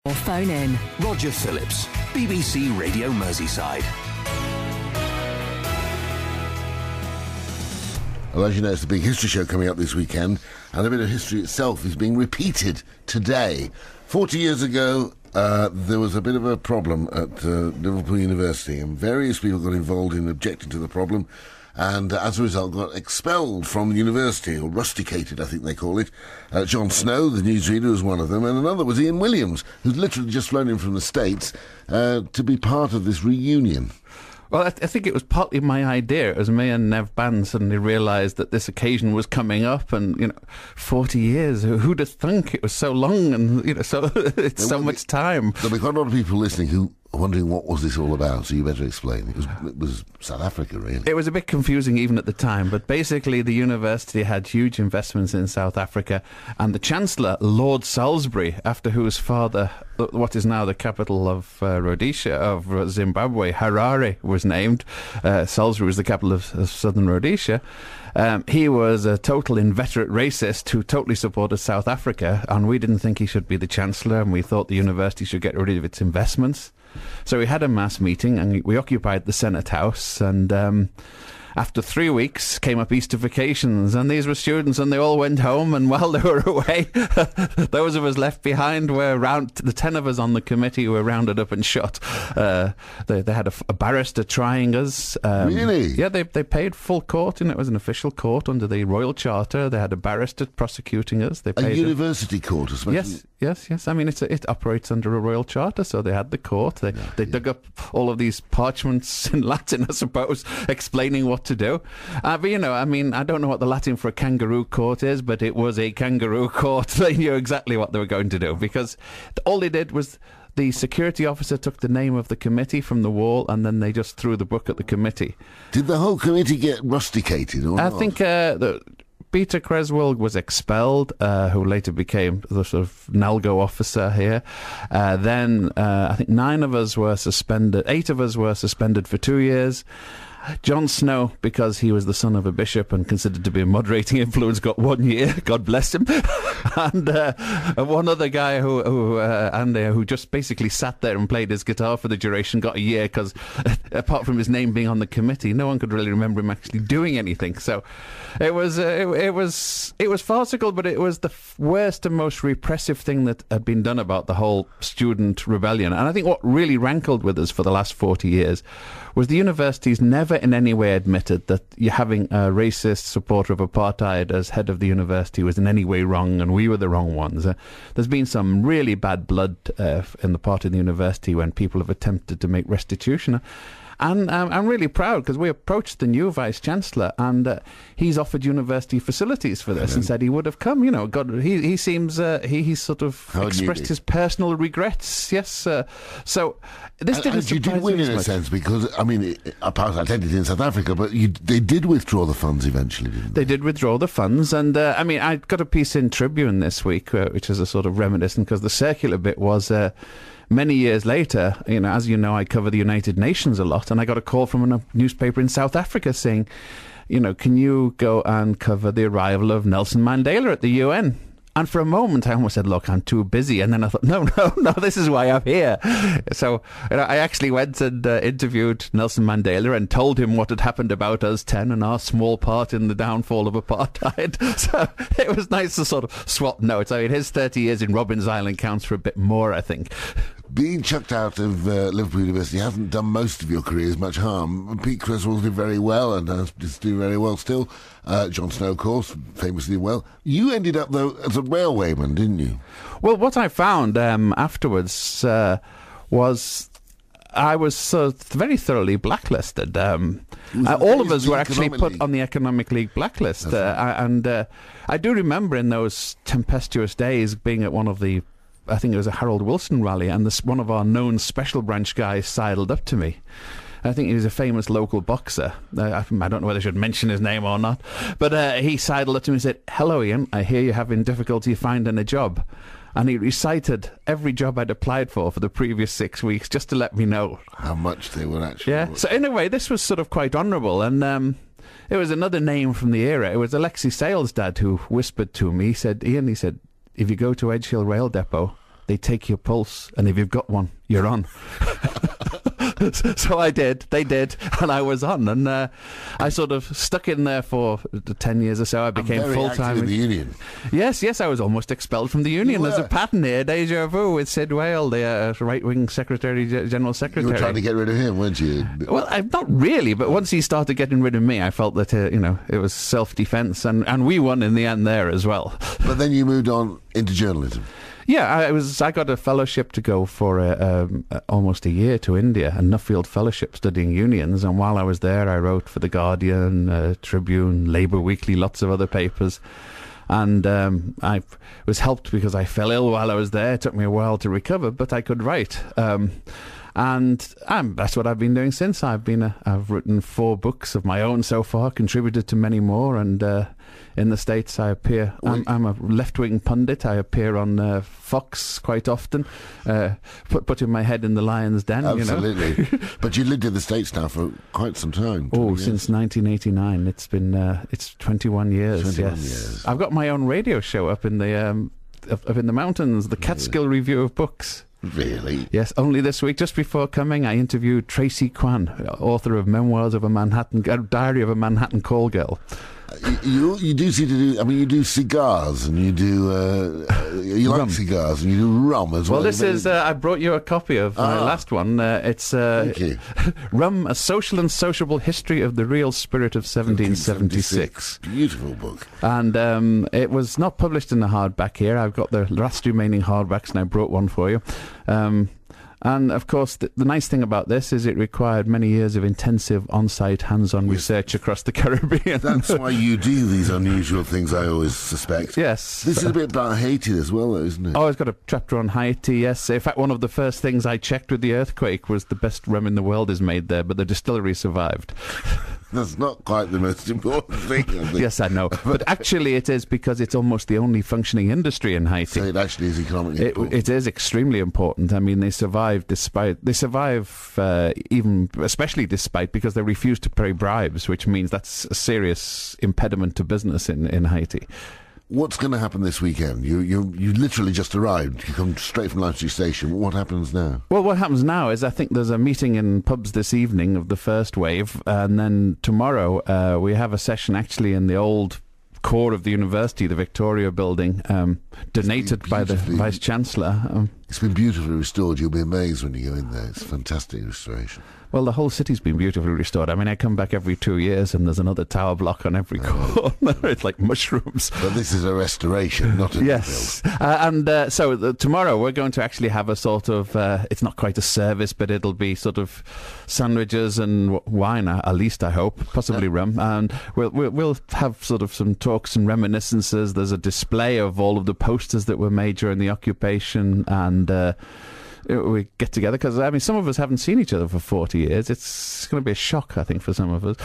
Or phone in. Roger Phillips, BBC Radio Merseyside. Well, as you know, it's the big history show coming up this weekend, and a bit of history itself is being repeated today. 40 years ago, there was a bit of a problem at Liverpool University, and various people got involved in objecting to the problem, and as a result got expelled from the university, or rusticated, I think they call it. Jon Snow, the newsreader, was one of them, and another was Ian Williams, who's literally just flown in from the States to be part of this reunion. Well, I think it was partly my idea. It was me and Nev Bann suddenly realised that this occasion was coming up, and 40 years. Who'd have thunk it was so long, and so it's so much time. There'll be quite a lot of people listening who are wondering what was this all about. So you better explain. It was South Africa, really. It was a bit confusing even at the time, but basically the university had huge investments in South Africa, and the Chancellor, Lord Salisbury, after whose father, what is now the capital of Rhodesia, of Zimbabwe, Harare, was named. Salisbury was the capital of southern Rhodesia. He was a total inveterate racist who totally supported South Africa, and we didn't think he should be the Chancellor, and we thought the university should get rid of its investments. So we had a mass meeting, and we occupied the Senate House, and after 3 weeks came up Easter vacations, and these were students, and they all went home, and while they were away, those of us left behind were the 10 of us on the committee were rounded up and shot. They had a barrister trying us. Really? Yeah, they paid full court, and it was an official court under the Royal Charter. They had a barrister prosecuting us. They paid a university court, especially. Yes. I mean, it operates under a Royal Charter, so they had the court. They dug up all of these parchments in Latin, I suppose, explaining what to do. But, I mean, I don't know what the Latin for a kangaroo court is, but it was a kangaroo court. They knew exactly what they were going to do, because all they did was the security officer took the name of the committee from the wall, and then they just threw the book at the committee. Did the whole committee get rusticated or not? I think Peter Creswell was expelled, who later became the sort of Nalgo officer here. Then I think 9 of us were suspended. 8 of us were suspended for 2 years. Jon Snow, because he was the son of a bishop and considered to be a moderating influence, got 1 year. God bless him. And one other guy who just basically sat there and played his guitar for the duration got a year, because apart from his name being on the committee, no one could really remember him actually doing anything. So it was farcical, but it was the worst and most repressive thing that had been done about the whole student rebellion. And I think what really rankled with us for the last 40 years was the universities never in any way admitted that you're having a racist supporter of apartheid as head of the university was in any way wrong, and we were the wrong ones. There's been some really bad blood in the part of the university when people have attempted to make restitution. And I'm really proud, because we approached the new Vice-Chancellor, and he's offered university facilities for this and said he would have come. He seems he sort of expressed his personal regrets. Yes, so this didn't surprise me. You did win in a sense, because, I mean, apartheid ended in South Africa, but they did withdraw the funds eventually, didn't they? They did withdraw the funds, and I mean, I got a piece in Tribune this week, which is a sort of reminiscent, because the circular bit was... many years later, as you know, I cover the United Nations a lot, and I got a call from a newspaper in South Africa saying, can you go and cover the arrival of Nelson Mandela at the UN? And for a moment, I almost said, look, I'm too busy. And then I thought, no, this is why I'm here. So I actually went and interviewed Nelson Mandela and told him what had happened about us 10 and our small part in the downfall of apartheid. So it was nice to sort of swap notes. I mean, his 30 years in Robbins Island counts for a bit more, I think. Being chucked out of Liverpool University hasn't done most of your careers much harm. Pete Creswell did very well, and is doing very well still. Jon Snow, of course, famously well. You ended up, though, as a railwayman, didn't you? Well, what I found afterwards was I was very thoroughly blacklisted. All of us were actually put on the Economic League blacklist. And I do remember in those tempestuous days being at one of the, I think it was a Harold Wilson rally, and one of our known special branch guys sidled up to me. I think he was a famous local boxer. I don't know whether I should mention his name or not. But he sidled up to me and said, "Hello, Ian, I hear you're having difficulty finding a job." And he recited every job I'd applied for the previous 6 weeks, just to let me know how much they were actually. Yeah. So in a way, this was sort of quite honourable. And it was another name from the era. It was Alexi Sale's dad who whispered to me. He said, "Ian," he said, "if you go to Edge Hill Rail Depot, they take your pulse, and if you've got one, you're on. So I did, they did, and I was on, and I sort of stuck in there for 10 years or so. I became full-time in the union. Yes, I was almost expelled from the union. There's a pattern here, deja vu, with Sid Wale, the right-wing General Secretary. You were trying to get rid of him, weren't you? Well, not really, but once he started getting rid of me, I felt that, it was self-defense, and we won in the end there as well. But then you moved on into journalism. Yeah, I got a fellowship to go for almost a year to India, a Nuffield Fellowship studying unions, and while I was there I wrote for The Guardian, Tribune, Labour Weekly, lots of other papers, and I was helped because I fell ill while I was there. It took me a while to recover, but I could write. And that's what I've been doing since. I've written 4 books of my own so far, contributed to many more, and in the States I appear. I'm a left-wing pundit. I appear on Fox quite often, putting my head in the lion's den. Absolutely. But you lived in the States now for quite some time. Since 1989. It's been it's 21 years. 21 yes. years. I've got my own radio show up in the mountains, the Catskill Review of Books. Really? Yes, only this week, just before coming, I interviewed Tracy Kwan, author of Memoirs of a Diary of a Manhattan Call Girl. You do seem to do. I mean, you do cigars, and you do. You like cigars, and you do rum as well. Well, this is. I brought you a copy of my last one. It's Thank you. Rum: A Social and Sociable History of the Real Spirit of 1776. Beautiful book. And it was not published in the hardback here. I've got the last remaining hardbacks, and I brought one for you. And, of course, the nice thing about this is it required many years of intensive on-site, hands-on research across the Caribbean. That's why you do these unusual things, I always suspect. Yes. This is a bit about Haiti as well, though, isn't it? Oh, it's got a chapter on Haiti, yes. In fact, one of the first things I checked with the earthquake was the best rum in the world is made there, but the distillery survived. That's not quite the most important thing, I think. Yes, I know. But actually it is, because it's almost the only functioning industry in Haiti. So it actually is economically important. It is extremely important. I mean, they survive even, especially despite, because they refuse to pay bribes, which means that's a serious impediment to business in Haiti. What's going to happen this weekend? You literally just arrived. You come straight from Llantree Station. What happens now? Well, what happens now is I think there's a meeting in pubs this evening of the first wave, and then tomorrow we have a session actually in the old core of the university, the Victoria building, donated by the Vice-Chancellor. It's been beautifully restored. You'll be amazed when you go in there. It's a fantastic restoration. Well, the whole city's been beautifully restored. I mean, I come back every 2 years and there's another tower block on every corner. It's like mushrooms. But this is a restoration, not a yes. So tomorrow we're going to actually have a sort of, it's not quite a service, but it'll be sort of sandwiches and wine, at least I hope, possibly rum. And we'll have sort of some talks and reminiscences. There's a display of all of the posters that were made during the occupation, and we get together because, I mean, some of us haven't seen each other for 40 years. It's going to be a shock, I think, for some of us.